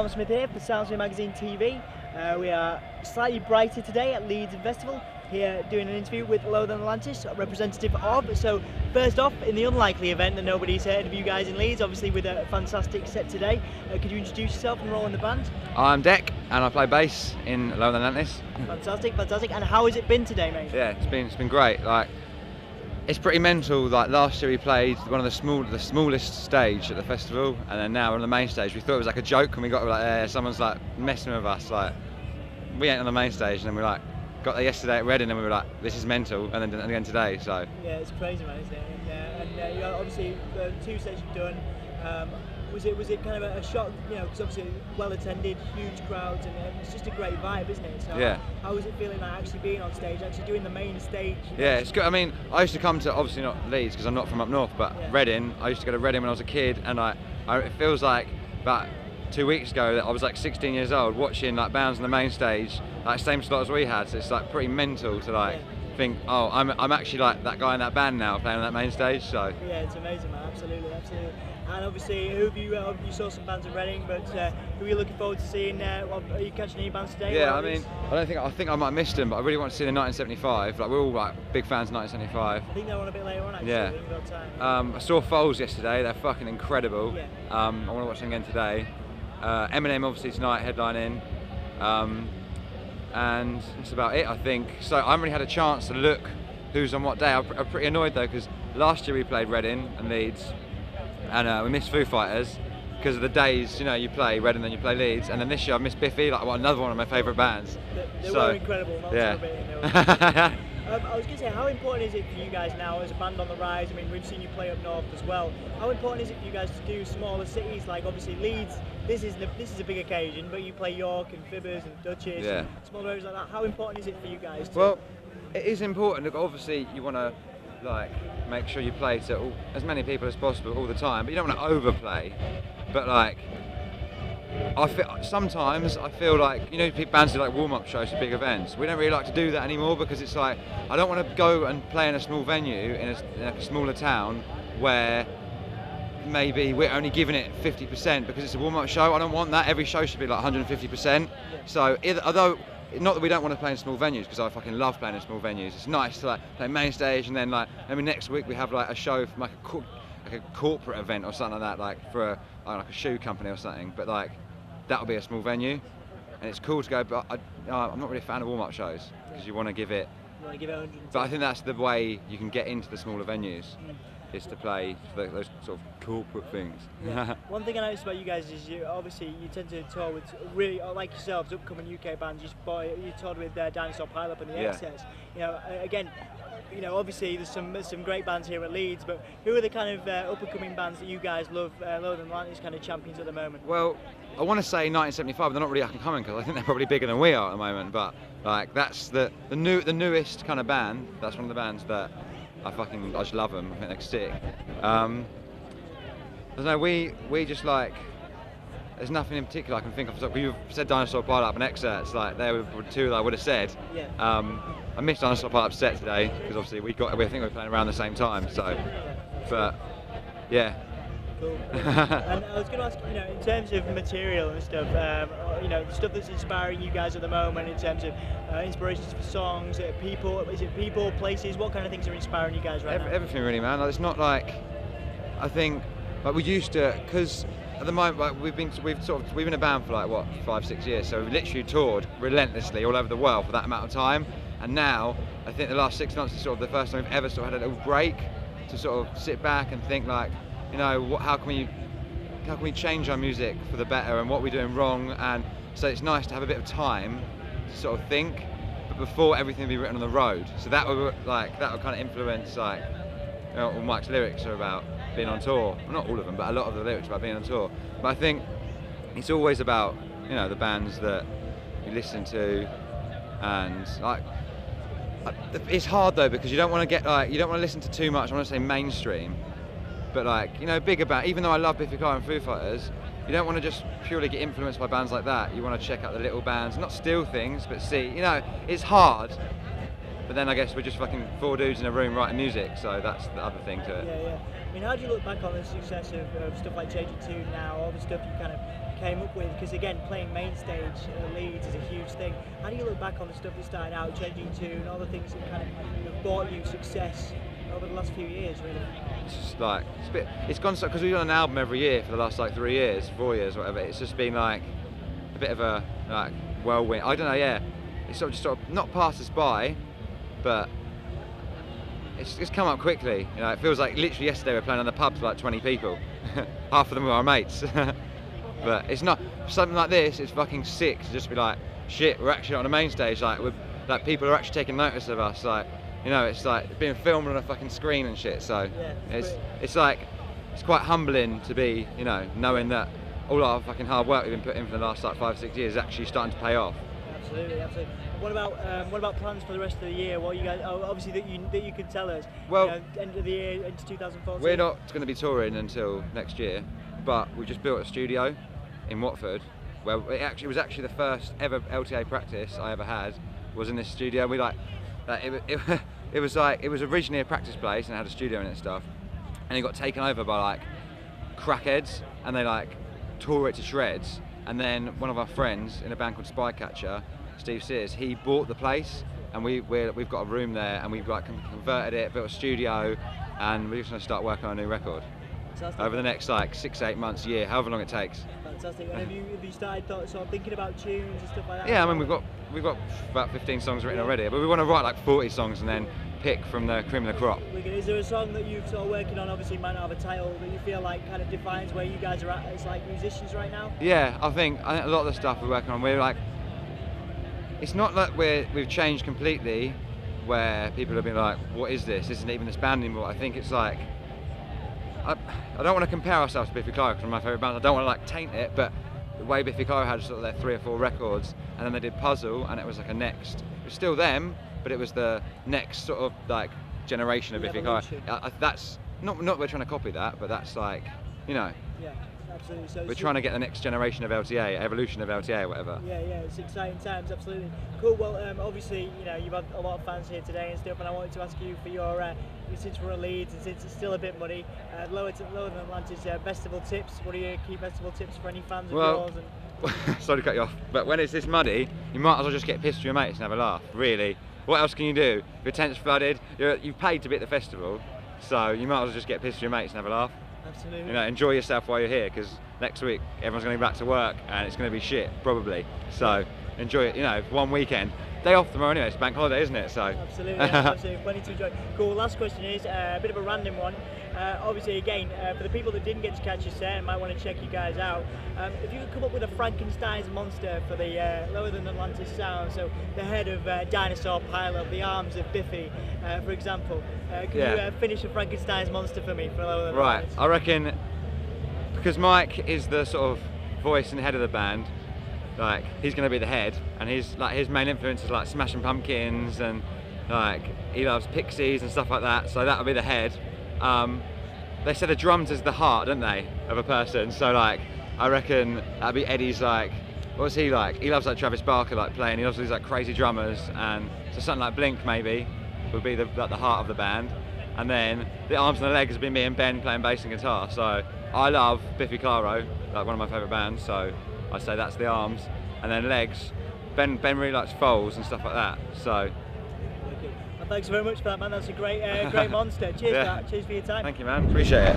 Soundsmith here for Soundsphere Magazine TV. We are slightly brighter today at Leeds Festival, here doing an interview with Lower Than Atlantis, a representative of. So first off, in the unlikely event that nobody's heard of you guys in Leeds, obviously with a fantastic set today, could you introduce yourself and role in the band? I'm Dec, and I play bass in Lower Than Atlantis. Fantastic, fantastic. And how has it been today, mate? Yeah, it's been great. Like, it's pretty mental. Like last year we played one of the smallest stage at the festival, and then now we're on the main stage. We thought it was like a joke, and we got like, someone's like messing with us. Like, we ain't on the main stage, and then we like got there yesterday at Reading, and we were like, this is mental, and then again today. So yeah, it's crazy, man, isn't it? And you know, obviously the two sets you've done. Was it kind of a shock, you know, because obviously well attended, huge crowds, and it's just a great vibe, isn't it? So yeah. How was it feeling like actually being on stage, actually doing the main stage? Yeah, it's good. I mean, I used to come to, obviously not Leeds because I'm not from up north, but yeah. Reading. I used to go to Reading when I was a kid, and it feels like about 2 weeks ago that I was like 16 years old watching like bands on the main stage, like same slot as we had. So it's like pretty mental to like think, oh, I'm actually like that guy in that band now playing on that main stage. So yeah, it's amazing, man. Absolutely. And obviously, you saw some bands in Reading, but who are you looking forward to seeing? Are you catching any bands today? Yeah, I mean, I think I might have missed them, but I really want to see the 1975. Like, we're all like big fans of 1975. I think they're on a bit later on, actually. Yeah. I saw Foals yesterday. They're fucking incredible. Yeah. I want to watch them again today. Eminem obviously tonight headlining, and that's about it, I think. So I haven't really had a chance to look who's on what day. I'm pretty annoyed though, because last year we played Reading and Leeds. And we missed Foo Fighters because of the days, you know, you play Reading and then you play Leeds, and then this year I missed Biffy, like another one of my favourite bands. They were incredible. Yeah. I was going to say, how important is it for you guys now as a band on the rise? I mean, we've seen you play up north as well. How important is it for you guys to do smaller cities, like obviously Leeds? This is a big occasion, but you play York and Fibbers and Dutchess, and smaller areas like that. How important is it for you guys? Well, it is important. Look, obviously you want to like make sure you play to as many people as possible all the time, but you don't want to overplay. But like, sometimes I feel like, you know, bands do like warm-up shows for big events. We don't really like to do that anymore, because it's like, I don't want to go and play in a small venue in a smaller town where maybe we're only giving it 50% because it's a warm-up show. I don't want that. Every show should be like 150%. So although, not that we don't want to play in small venues, because I fucking love playing in small venues. It's nice to like play main stage, and then like maybe next week we have like a show from like a corporate event or something like that, like for like a shoe company or something. But like that'll be a small venue, and it's cool to go. But I'm not really a fan of warm-up shows, because you want to give it. You want to give it 100%. But I think that's the way you can get into the smaller venues. Is to play those sort of corporate things. Yeah. One thing I noticed about you guys is you tend to tour with really, like yourselves, upcoming UK bands. You toured with Dinosaur Pileup and the Excess. You know, again, you know, obviously there's some great bands here at Leeds, but who are the kind of up-and-coming bands that you guys love, Lower Than Atlantis kind of champions at the moment? Well, I want to say 1975, they're not really up-and-coming, because I think they're probably bigger than we are at the moment. But like, that's the newest kind of band. That's one of the bands that I just love them. I think they're sick. I don't know, we just like, there's nothing in particular I can think of. You said Dinosaur Pileup and Excerpts, like they were two that I would have said. Yeah. I missed Dinosaur Pileup's set today, because obviously I think we were playing around the same time. So, but yeah. Cool. And I was going to ask, you know, in terms of material and stuff, you know, the stuff that's inspiring you guys at the moment, in terms of inspirations for songs, people, is it people, places, what kind of things are inspiring you guys right now? Everything really, man. Like, it's not like, I think, like we used to, because at the moment, like, we've been a band for like what, 5-6 years, so we've literally toured relentlessly all over the world for that amount of time. And now, I think the last 6 months is sort of the first time we've ever sort of had a little break to sort of sit back and think like, you know, how can we change our music for the better, and what we're doing wrong. And so it's nice to have a bit of time to sort of think, but before everything will be written on the road. So that would kind of influence, like, you know, all Mike's lyrics are about being on tour. Well, not all of them, but a lot of the lyrics are about being on tour. But I think it's always about, you know, the bands that you listen to, and like, it's hard though, because you don't want to get like, you don't want to listen to too much, I want to say mainstream. But like, you know, bigger band, even though I love Biffy Clyro and Foo Fighters, you don't want to just purely get influenced by bands like that. You want to check out the little bands, not steal things, but see, you know, it's hard. But then I guess we're just fucking 4 dudes in a room writing music, so that's the other thing to it. Yeah. I mean, how do you look back on the success of stuff like JG2 now, all the stuff you kind of came up with, because again, playing main stage Leeds is a huge thing. How do you look back on the stuff that started out, changing tune, all the things that kind of brought you success over the last few years, really? It's just like, it's gone so, because we've done an album every year for the last like 3 years, 4 years, whatever. It's just been like a bit of a like whirlwind. I don't know, yeah. It's sort of not passed us by, but it's come up quickly. You know, it feels like literally yesterday we were playing on the pub to like 20 people. Half of them were our mates. But it's not something like this. It's fucking sick to just be like, shit, we're actually on the main stage. Like people are actually taking notice of us. Like, you know, it's like being filmed on a fucking screen and shit. So yeah, it's like it's quite humbling to be, you know, knowing that all our fucking hard work we've been put in for the last like 5 or 6 years is actually starting to pay off. Absolutely, absolutely. What about plans for the rest of the year? What you guys, obviously that you can tell us. Well, you know, end of the year into 2014. We're not going to be touring until next year, but we just built a studio in Watford, where it was actually the first ever LTA practice I ever had was in this studio. We it was originally a practice place and had a studio in it and stuff, and it got taken over by like crackheads, and they like tore it to shreds. And then one of our friends in a band called Spycatcher, Steve Sears, he bought the place, and we've got a room there, and we've like converted it, built a studio, and we're just going to start working on a new record. Fantastic. Over the next like 6 to 8 months, year, however long it takes. Fantastic. And have you started sort of thinking about tunes and stuff like that? Yeah, I mean we've got about 15 songs written already, but we want to write like 40 songs and then pick from the cream of the crop. Is there a song that you're sort of working on, obviously might not have a title, that you feel like kind of defines where you guys are at as like musicians right now? Yeah, I think a lot of the stuff we're working on, we're like, it's not like we've changed completely, where people have been like, what is this? Isn't even this band anymore. I think it's like, I don't want to compare ourselves to Biffy Clyro because one of my favourite bands. I don't want to like taint it, but the way Biffy Clyro had sort of their 3 or 4 records, and then they did Puzzle, and it was like a next. It was still them, but it was the next sort of like generation of Biffy Clyro. That's not we're trying to copy that, but that's like, you know. Yeah, absolutely. So we're trying to get the next generation of LTA, evolution of LTA, whatever. Yeah, it's exciting times, absolutely. Cool. Well, obviously, you know, you've had a lot of fans here today and stuff, and I wanted to ask you for your, since we're at Leeds and since it's still a bit muddy, Lower Than Atlantis festival tips. What are your key festival tips for any fans of yours? And sorry to cut you off, but when it's this muddy, you might as well just get pissed with your mates and have a laugh. Really, what else can you do? Your tent's flooded. You've paid to be at the festival, so you might as well just get pissed with your mates and have a laugh. Absolutely. You know, enjoy yourself while you're here, because next week everyone's going to be back to work and it's going to be shit, probably. So enjoy it. You know, one weekend. Day off tomorrow anyway. It's bank holiday, isn't it? So absolutely, absolutely. Plenty to enjoy. Cool. Last question is a bit of a random one. Obviously, again, for the people that didn't get to catch your set and might want to check you guys out, if you could come up with a Frankenstein's monster for the Lower Than Atlantis sound, so the head of Dinosaur Pilot, the arms of Biffy, for example, can you finish a Frankenstein's monster for me for Lower Than Atlantis? Right, I reckon, because Mike is the sort of voice and head of the band, like he's going to be the head, and his main influences like Smashing Pumpkins, and like he loves Pixies and stuff like that, so that'll be the head. They say the drums is the heart, don't they, of a person, so like I reckon that'd be Eddie's, like, what's he like? He loves like Travis Barker, like playing, he loves these like crazy drummers, and so something like Blink maybe would be the heart of the band. And then the arms and the legs would be me and Ben playing bass and guitar. So I love Biffy Clyro, like one of my favourite bands, so I say that's the arms. And then legs, Ben really likes Foals and stuff like that, so. Well, thanks very much for that, man. That's a great great monster. Cheers for that. Cheers for your time. Thank you, man. Appreciate it.